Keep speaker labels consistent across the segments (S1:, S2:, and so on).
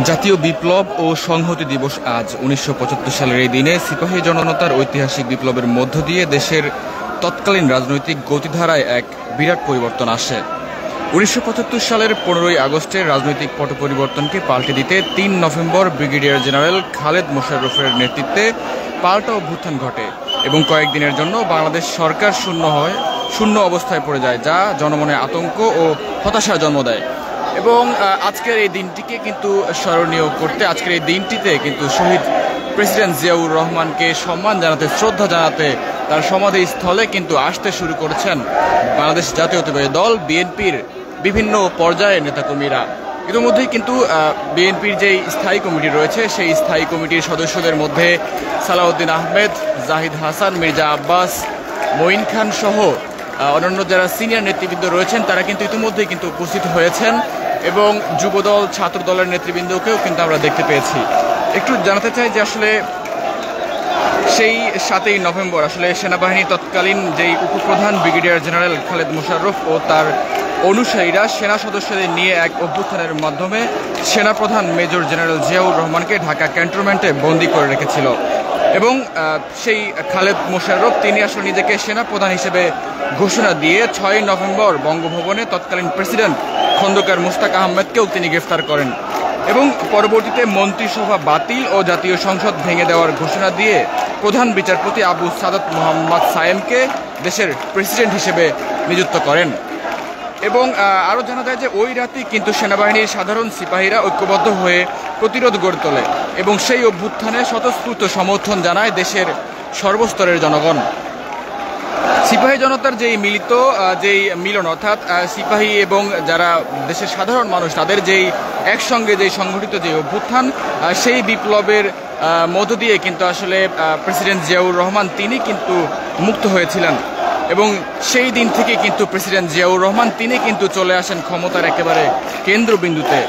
S1: জাতীয় বিপ্লব ও সংহতি দিবস আজ ১৯৭৫ সালের এই দিনে সিপাহী জনতার ঐতিহাসিক বিপ্লবের মধ্য দিয়ে দেশের তৎকালীন রাজনৈতিক গতিধারায় এক বিরাট পরিবর্তন আসে। ১৯৭৫ সালের ১৫ই আগস্টের রাজনৈতিক পট পরিবর্তনকে পাল্টে দিতে ৩ নভেম্বর ব্রিগেডিয়ার জেনারেল খালেদ মোশাররফের নেতৃত্বে পাল্টা অভ্যুত্থান ঘটে এবং কয়েকদিনের জন্য বাংলাদেশ সরকার শূন্য অবস্থায় পড়ে যায়, যা জনমনে আতঙ্ক ও হতাশার জন্ম দেয়। এবং আজকের এই দিনটিকে কিন্তু স্মরণীয় করতে, আজকের এই দিনটিতে কিন্তু শহীদ প্রেসিডেন্ট জিয়াউর রহমানকে সম্মান জানাতে, শ্রদ্ধা জানাতে তার সমাধিস্থলে কিন্তু আসতে শুরু করেছেন বাংলাদেশ জাতীয়তাবাদী দল বিএনপির বিভিন্ন পর্যায়ের নেতাকর্মীরা। ইতিমধ্যেই কিন্তু বিএনপির যেই স্থায়ী কমিটি রয়েছে সেই স্থায়ী কমিটির সদস্যদের মধ্যে সালাউদ্দিন আহমেদ, জাহিদ হাসান, মির্জা আব্বাস, মঈন খান সহ অন্যান্য যারা সিনিয়র নেতৃবৃন্দ রয়েছেন তারা কিন্তু ইতিমধ্যেই কিন্তু উপস্থিত হয়েছেন এবং যুবদল, ছাত্র দলের নেতৃবৃন্দকেও কিন্তু আমরা দেখতে পেয়েছি। একটু জানাতে চাই যে আসলে সেই ৭ই নভেম্বর আসলে সেনাবাহিনী তৎকালীন যেই উপপ্রধান ব্রিগেডিয়ার জেনারেল খালেদ মোশাররফ ও তার অনুসারীরা সেনা সদস্যদের নিয়ে এক অভ্যুত্থানের মাধ্যমে সেনাপ্রধান মেজর জেনারেল জিয়াউর রহমানকে ঢাকা ক্যান্টনমেন্টে বন্দী করে রেখেছিল এবং সেই খালেদ মোশাররফ তিনি আসলে নিজেকে সেনাপ্রধান হিসেবে ঘোষণা দিয়ে ৬ই নভেম্বর বঙ্গভবনে তৎকালীন প্রেসিডেন্ট খন্দকার মোশতাক আহমেদকেও তিনি গ্রেফতার করেন এবং পরবর্তীতে মন্ত্রিসভা বাতিল ও জাতীয় সংসদ ভেঙে দেওয়ার ঘোষণা দিয়ে প্রধান বিচারপতি আবু সাদাত মোহাম্মদ সায়েমকে দেশের প্রেসিডেন্ট হিসেবে নিযুক্ত করেন। এবং আরও জানা যায় যে ওই রাতেই কিন্তু সেনাবাহিনীর সাধারণ সিপাহীরা ঐক্যবদ্ধ হয়ে প্রতিরোধ গড়ে তোলে এবং সেই অভ্যুত্থানে স্বতঃস্ফূর্ত সমর্থন জানায় দেশের সর্বস্তরের জনগণ। সিপাহী জনতার যেই মিলন অর্থাৎ সিপাহী এবং যারা দেশের সাধারণ মানুষ তাদের যেই একসঙ্গে যেই সংগঠিত যে অভ্যুত্থান, সেই বিপ্লবের মধ্য দিয়ে কিন্তু আসলে প্রেসিডেন্ট জিয়াউর রহমান তিনি কিন্তু মুক্ত হয়েছিলেন এবং সেই দিন থেকে কিন্তু প্রেসিডেন্ট জিয়াউর রহমান তিনি কিন্তু চলে আসেন ক্ষমতার একেবারে কেন্দ্রবিন্দুতে।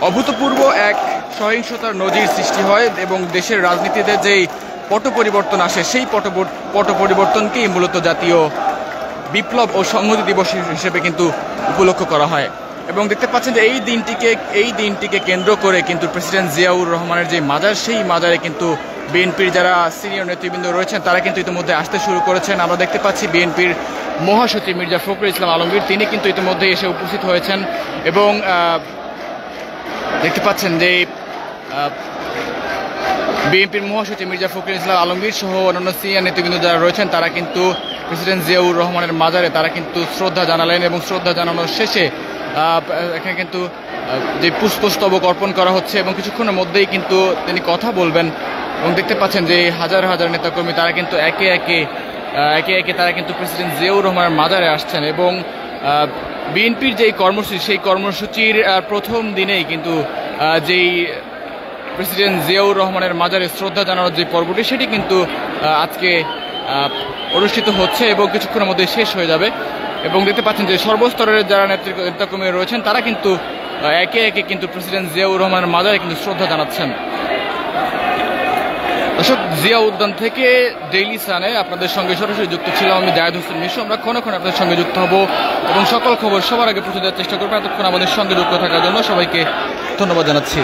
S1: অভূতপূর্ব এক সহিংসতার নজির সৃষ্টি হয় এবং দেশের রাজনীতিতে যেই পট পরিবর্তন আসে সেই পট পরিবর্তনকেই মূলত জাতীয় বিপ্লব ও সংহতি দিবস হিসেবে কিন্তু উপলক্ষ করা হয়। এবং দেখতে পাচ্ছেন যে এই দিনটিকে কেন্দ্র করে কিন্তু প্রেসিডেন্ট জিয়াউর রহমানের যে মাজার, সেই মাজারে কিন্তু বিএনপির যারা সিনিয়র নেতৃবৃন্দ রয়েছেন তারা কিন্তু ইতিমধ্যে আসতে শুরু করেছেন। আমরা দেখতে পাচ্ছি বিএনপির মহাসচিব মির্জা ফখরুল ইসলাম আলমগীর তিনি কিন্তু ইতিমধ্যে এসে উপস্থিত হয়েছেন এবং দেখতে পাচ্ছেন যে বিএনপির মহাসচিব মির্জা ফখরুল ইসলাম আলমগীর সহ অন্যান্য সিনিয়র নেতৃবৃন্দ যারা রয়েছেন তারা কিন্তু প্রেসিডেন্ট জিয়াউর রহমানের মাজারে তারা কিন্তু শ্রদ্ধা জানালেন এবং শ্রদ্ধা জানানোর শেষে এখানে কিন্তু যে পুষ্পস্তবক অর্পণ করা হচ্ছে এবং কিছুক্ষণের মধ্যেই কিন্তু তিনি কথা বলবেন এবং দেখতে পাচ্ছেন যে হাজার হাজার নেতাকর্মী তারা কিন্তু একে একে তারা কিন্তু প্রেসিডেন্ট জিয়াউর রহমানের মাজারে আসছেন এবং বিএনপির যেই কর্মসূচি সেই কর্মসূচির প্রথম দিনেই কিন্তু যেই প্রেসিডেন্ট জিয়াউর রহমানের মাজারে শ্রদ্ধা জানানোর যে পর্বটি সেটি কিন্তু আজকে অনুষ্ঠিত হচ্ছে এবং কিছুক্ষণের মধ্যে শেষ হয়ে যাবে এবং দেখতে পাচ্ছেন যে সর্বস্তরের যারা নেতাকর্মী রয়েছেন তারা কিন্তু একে একে কিন্তু প্রেসিডেন্ট জিয়াউর রহমানের মাজারে কিন্তু শ্রদ্ধা জানাচ্ছেন। দর্শক, জিয়া উদ্যান থেকে ডেইলি সানে আপনাদের সঙ্গে সরাসরি যুক্ত ছিলাম আমি জায়েদ হোসেন মিশু। আমরা ক্ষণ আপনাদের সঙ্গে যুক্ত হব এবং সকল খবর সবার আগে পৌঁছে দেওয়ার চেষ্টা করবো। এতক্ষণ আমাদের সঙ্গে যুক্ত থাকার জন্য সবাইকে ধন্যবাদ জানাচ্ছি।